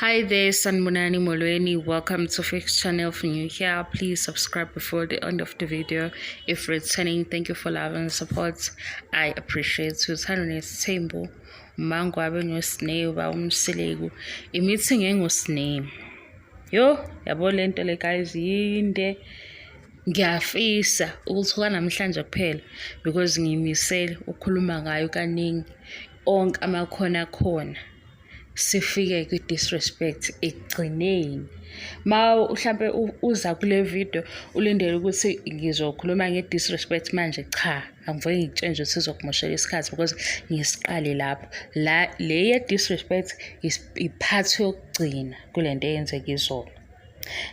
Hi there, Sanbonani Molweni. Welcome to Fix Channel. If you're new here, please subscribe before the end of the video. If returning, thank you for love and support. I appreciate you. Tembo mango abenusne ba umsilegu. Imithi ngengusne. Yo, yabo lento le guys yinde. Ngiyafisa ukuthoka namhlanje kuphela because ngimisele ukukhuluma ngayo kaningi onke amakhona khona. Sifike kwi-disrespect ekugcineni. Mhlawumbe uza kule video ulindele ukuthi ngizokhuluma nge-disrespect manje cha, angiveki ngikutshela nje ukuthi sizokumoshela isikhathi because ngisiqale lapho. Le ye-disrespect iphathi yokugcina kule nto eyenzeka izolo.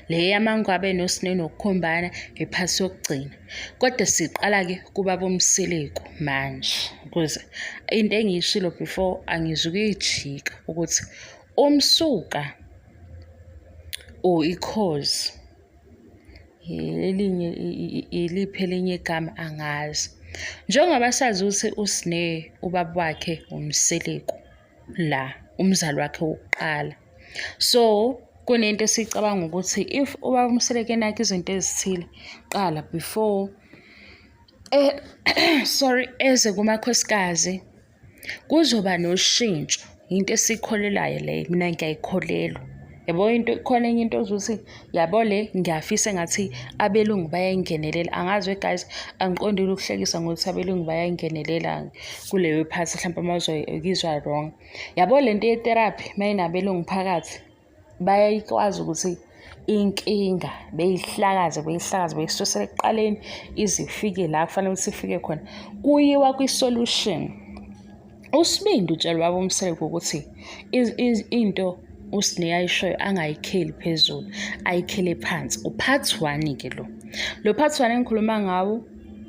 Le yamango abenosine nokukhombana iphathi yokugcina. Kodwa siqala-ke kubaba uMsileko manje. Because into engiyishilo before angizukuyijika ukuthi umsuka or i-cause elinye iliphi elinye igama angazi. Njengoba sazi ukuthi uSne ubaba wakhe uMsileko la umzali wakhe wokuqala. So kunento esicabanga ukuthi if ubaba uMsileko enakho izinto ezithile qala before eze kumakhosikazi kuzoba noshintsho. Into esikholelayo le mina ngiyayikholelwa. Yabo into khona enye into ozuthi yabo le ngiyafisa ngathi abelungu bayayingenelela. Angazi guys, angiqondile ukuhlekisa ngokuthi abelungu bayayingenelela kuleyo phathi mhlawumbe mawuzoyizwa wrong. Yabo lento ye-therapy mayinabelungu phakathi bayayikwazi ukuthi inkinga beyihlakaze beyisosele ekuqaleni izifike la kufanele ukuthi ifike khona kuyiwa kwi-solution. uSibindi utshela baba uMsileko ukuthi into uSne ayishoyo angayikheli phezulu ayikhele phansi. Upart 1-ke lo part 1 engikhuluma ngawo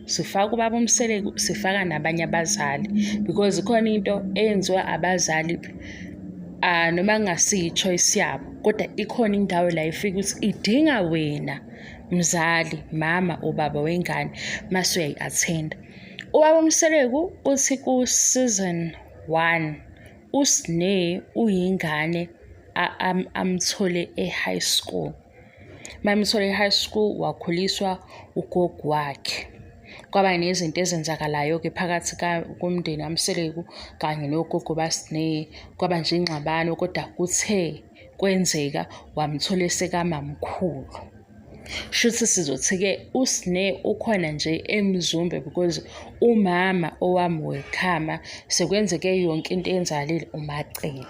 sifaka ubaba uMsileko sifaka nabanye abazali because khona into eyenziwa abazali noma ngasiyi choice yabo kodwa ikhona indawo la ifika ukuthi idinga wena mzali mama ubaba wengane mase uyayi-attenda. Ubaba uMsileko uthi ku season 1 uSne uyingane amthole e-high school. Mamthole e-high school wakhuliswa ugogo wakhe. Kwaba nezinto ezenzakalayo-ke phakathi komndeni kaMsileko kanye nogogo baSne. Kwaba nje ingxabano kodwa kuthe kwenzeka wamthola esekamamkhulu. Shuthi sizothi-ke uSne ukhona nje emzumbe because umama owami wekhama sekwenzeke yonke into eyenzakalile umacele.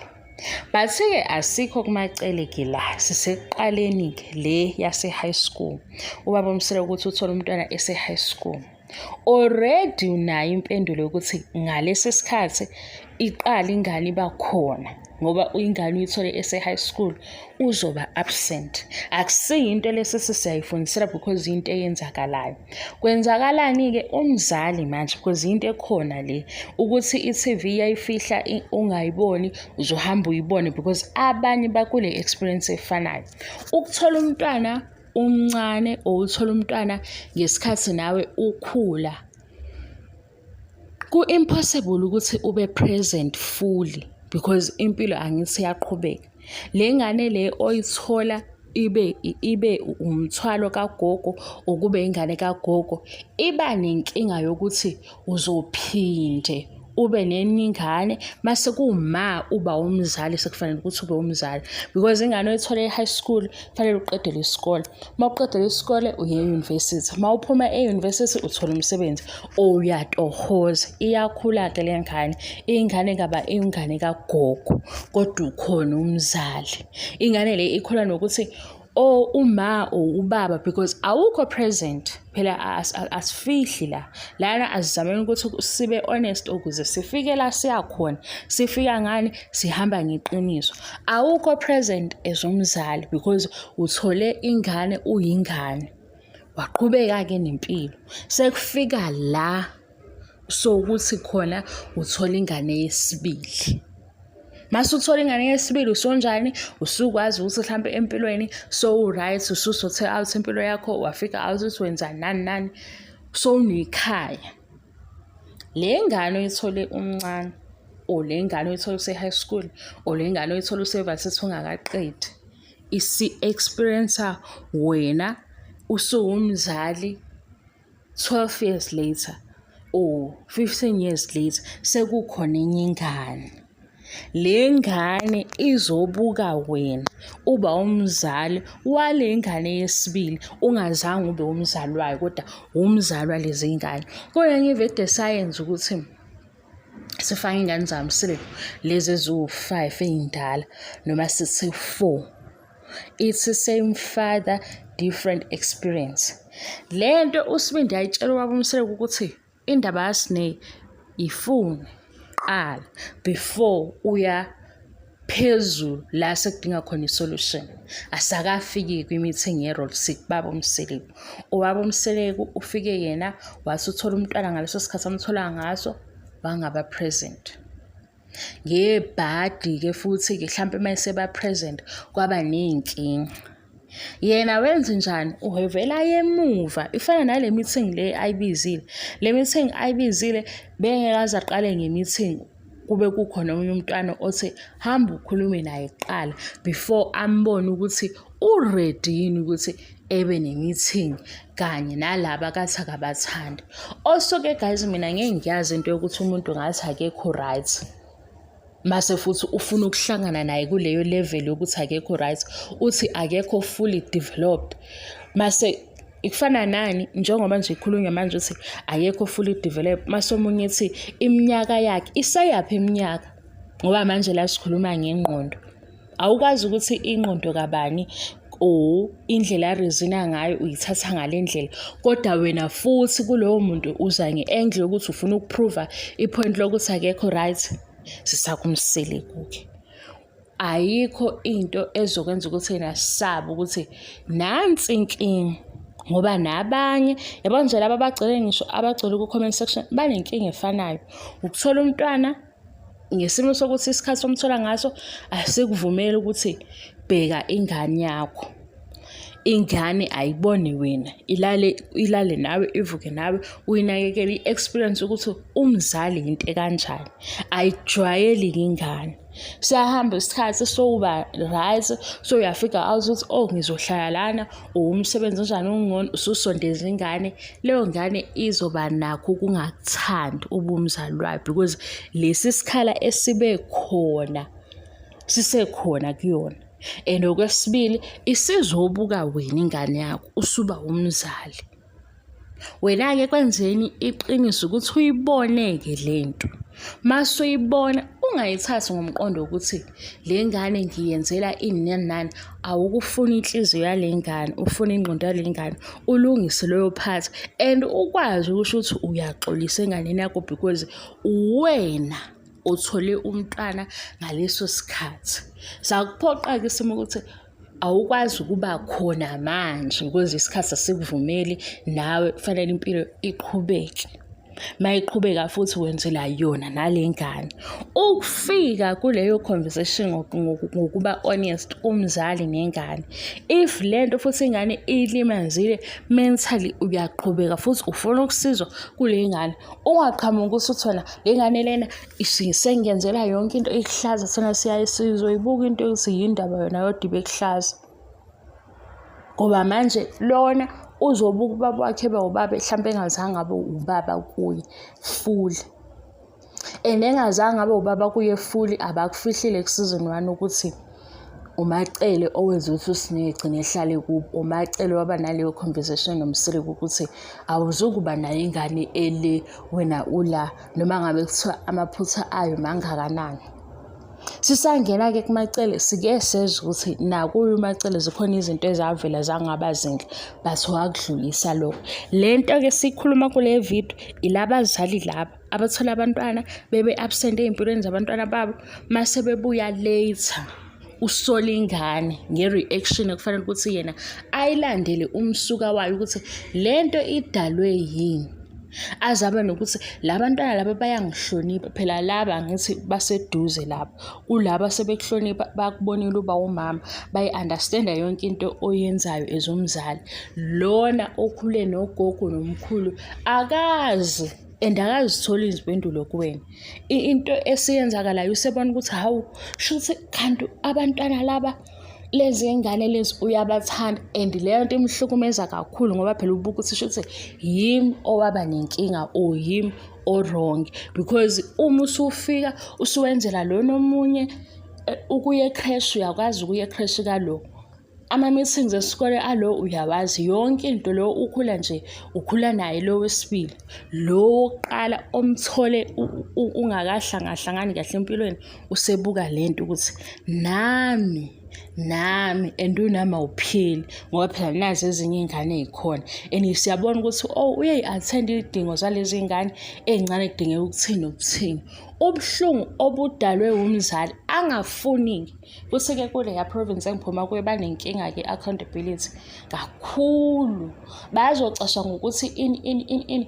But-ke asikho kumacele-ke la sisekuqaleni-ke le yase-high school. Ubaba uMsileko ukuthi uthola umntwana ese-high school. Already unayo impendulo yokuthi ngalesi sikhathi iqala ingane iba khona ngoba ingane uyithole ese-high school uzoba absent. Akusiyinto lesi sisayifundisela because into eyenzakalayo. Kwenzakalani-ke umzali manje because into ekhona le ukuthi i-TV yayifihla ungayiboni uzohamba uyibone because abanye bakule experience efanayo. Ukuthola umntwana umncane uthola umntwana ngesikhathi nawe ukhula ku-impossible ukuthi ube present fully because impilo angithi iyaqhubeka. Le ngane le oyithola ibe umthwalo kagogo ukube ingane kagogo iba nenkinga yokuthi uzophinde ube nenye ingane mase kuma uba umzali sekufanele ukuthi ube umzali because ingane oyithola e-high school kufanele uqedele isikole. Mawuqedele isikole uye e-university. Mawuphuma e-university uthola umsebenzi uyatohoza. Iyakhula-ke le ngane. Ingane ngaba ingane kagogo kodwa ukhona umzali. Ingane le ikhula nokuthi uma ubaba because awukho present phela asifihli lana asizameni ukuthi sibe honest ukuze sifike la siyakhona. Sifika ngani sihamba ngeqiniso. Awukho present as umzali because uthole ingane uyingane waqhubeka-ke nempilo. Sekufika la so ukuthi khona uthola ingane yesibili. Mase uthola ingane yesibili usonjani usukwazi ukuthi mhlambe empilweni so right usuzothe out impilo yakho wafika out ukuthi wenza nani so unekhaya. Le ngane oyithole umncane or le ngane oyithola use-high school or le ngane oyithola use-varsity ungakaqedi. Isi-experience-a wena usuwumzali 12 years later or 15 years later sekukhona enye ingane. Le ngane izobuka wena uba umzali wale ngane yesibili ungazange ube umzali wayo kodwa umzali walezi ngane. Kodwa ngivede sayenza ukuthi sifake ingane zami lezi eziwu-5 ey'ndala noma sithi 4. It's the same father, different experience. Lento uSibindi ayitshela ubaba uMseleko ukuthi indaba yaSineya ifune qala before uya phezulu la sekudinga khona isolution. Asakafiki kwi-meeting ye-role sick baba uMseleko. Ubaba uMseleko ufike yena wathi uthola umntwana ngaleso sikhathi amthola ngaso wangaba present. Ngebhadi-ke futhi-ke mhlampe mayeseba present kwaba ney'nkinga. Yena wenza njani? Uhevela emuva ifana nale meeting le ayibizile. Le meeting ayibizile bengekaze aqale nge-meeting kube kukhona omunye umntwana othi hamba ukhulume naye kuqala before ambone ukuthi uready yini ukuthi ebe ne-meeting kanye nalaba akathi akabathandi. Also-ke guys, mina ngeke ngiyazi into yokuthi umuntu ngathi akekho right mase futhi ufuna ukuhlangana naye kuleyo level yokuthi akekho right, uthi akekho fully developed. Mase ikufana nani njengoba nje ikhulunywa manje uthi akekho fully developed, mase omunye ethi iminyaka yakhe iseyaphi iminyaka, ngoba manje la sikhuluma ngengqondo. Awukwazi ukuthi ingqondo kabani indlela arizina ngayo uyithatha ngale ndlela, kodwa wena futhi kulowo muntu uza nge-angle yokuthi ufuna ukuprova ipoint lokuthi akekho right. SisakumSeleko-ke ayikho into ezokwenza ukuthi yena sabe ukuthi nansi inkinga, ngoba nabanye yabo nje laba abagcwele ngisho abagcwele ku-comment section banenkinga efanayo. Ukuthola umntwana ngesimo sokuthi isikhathi somthola ngaso asikuvumeli ukuthi bheka ingane yakho. Ingane ayibone wena, ilale nawe, ivuke nawe, uyinakekele i-experience ukuthi umzali into ekanjani. Ayijwayeli ingane. Siyahamba isikhathi sokuba right, so uyafika out ukuthi ngizohlala lana umsebenzi njani ungcono, ususondeza ingane. Leyo ngane izoba nakho ukungakuthandi ubumzali wayo because lesi sikhala esibe khona sisekhona kuyona. And okwesibili isizobuka wena ingane yakho usuba umzali. Wena-ke kwenzeni iqiniso ukuthi uyiboneke lento. Mase uyibona ungayithathi ngomqondo ukuthi le ngane ngiyenzela ini nani. Awukufuna inhliziyo yale ngane, ufuna ingqondo yale ngane, ulungise leyo part and ukwazi ukusho ukuthi uyaxolisa enganeni yakho because wena uthole umntwana ngaleso sikhathi. Sakuphoqa-ke isimo ukuthi awukwazi ukuba khona manje because isikhathi asikuvumeli, nawe kufanele impilo iqhubeke. Mayiqhubeka futhi wenzela yona nale ngane. Ukufika kuleyo conversation ngokuba honest umzali nengane. If lento futhi ingane ilimazile mentally, uyaqhubeka futhi ufuna ukusizwa kule ngane. Ungaqhamuki ukuthi uthona le ngane lena sengenzela yonke into ikuhlaza, thina sizoyibuka into yokuthi yindaba yona yodwa ibekuhlaza. Ngoba manje lona uzobuka ubaba wakhe ubaba mhlampe engazange abe ubaba kuye fully. And engazange abe ubaba kuye fully abakufihlile kusizini wani ukuthi umacele owenza ukuthi uSineya egcine ehlale kubo. Umacele waba naleyo conversation noMseleko ukuthi awuzukuba nayo ingane ele wena ula, noma ngabe kuthiwa amaphutha ayo mangakanani. Sisangena-ke kumacele sike sezwe ukuthi nakuyo umacele zikhona izinto ezavela zangaba zinhle but wakudlulisa lokho. Lento-ke sikhuluma kule video ilabazali laba abathola abantwana bebe absent ey'mpilweni zabantwana babo, mase bebuya later usola ingane nge-reaction ekufanele ukuthi yena ayilandele umsuka wayo ukuthi lento idalwe yini. Azabe nokuthi labantwana laba bayangihlonipha, phela laba ngithi baseduze laba, kulaba sebekuhlonipha bakubonile uba umama, bayi-understanda yonke into oyenzayo ezomzali. Lona okhule nogogo nomkhulu akazi and akazitholi izimpendulo kuwena. Into esiyenzakalayo usebona ukuthi hawu shuthi kanti abantwana laba lezi ngane lezi uyabathanda, and leyo nto imhlukumeza kakhulu ngoba phela ubuka ukuthi shuthi yimi owaba nenkinga or yimi o-wrong, because uma usufika usuwenzela lona omunye ukuya e-crash, uyakwazi ukuya e-crash kalo. Ama-meetings esikole alo uyawazi, yonke into lo ukhula naye lo wesibili. Lo wokuqala omthole ungakahlangahlangani kahle empilweni usebuka lento ukuthi nami and unami awuphili ngoba phela nazi ezinye iy'ngane ey'khona, and siyabona ukuthi uyayi-attend-a iy'dingo zalezi ngane ey'ncane kudingeka ukuthini. Ubuhlungu obudalwe umzali angafuni. Kuthi-ke kuleya province engiphuma kuyo banenkinga-ke accountability kakhulu. Bazocasha ngokuthi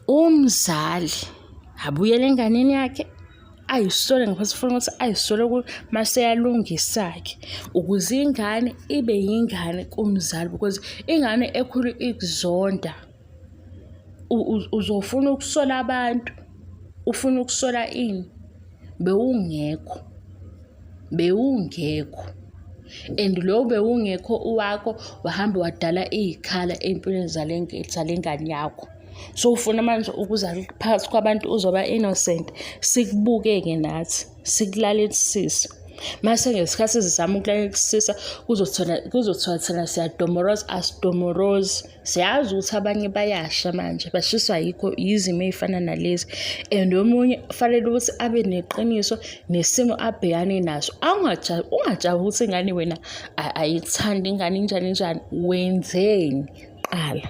umzali abuyele enganeni yakhe ayisole ngaphansi funa ukuthi ayisole maseyalungisa-ke ukuze ingane ibe yingane kumzali, because ingane ekhulu ikuzonda. Uzofuna ukusola abantu, ufuna ukusola ini? Bewungekho and lo bewungekho uwakho wahamba wadala iy'khala ey'mpilweni zale ngane yakho. So ufuna manje ukuza phakathi kwabantu uzoba innocent, sikubuke-ke nathi sikulalelisise. Mase ngesikhathi sizama ukulalelisisa kuzothiwa thina siyadomoroza, asidomorozi. Siyazi ukuthi abanye bayasha manje bashiswa yizimo ey'fana nalezi, and omunye kufanele ukuthi abe neqiniso nesimo abhekane naso. Ungajabi ukuthi ingane wena ayithandi ingane injani. Wenzeni qala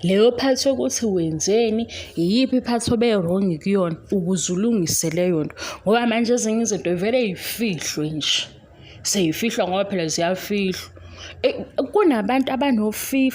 leyo part yokuthi wenzeni, iyiphi part obe-wrong kuyona ukuze ulungise leyo nto, ngoba manje ezinye izinto vele yifihlwe nje, seyifihlwa ngoba phela ziyafihlwa. Kunabantu abano-50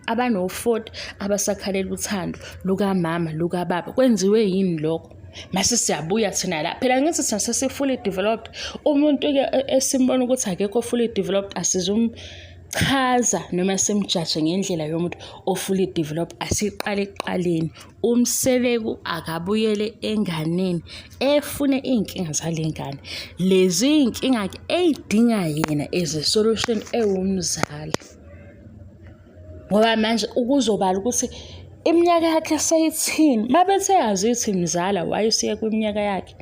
abano-40 abasakhalela uthando lukamama lukababa. Kwenziwe yini lokho? Mase siyabuya thina la phela ngithi thina sesi-fully developed. Umuntu-ke esimbona ukuthi akekho fully developed asizumchaza noma simjaje ngendlela yomuntu o-fully developed. Asiqale ekuqaleni, umseleku akabuyele enganeni efune iy'nkinga zale ngane. Lezi y'nkinga-ke ey'dinga yena as a solution ewumzali, ngoba manje ukuzobala ukuthi iminyaka yakhe seyithini. Mabethe yazithi mzala wayesiya kwiminyaka yakhe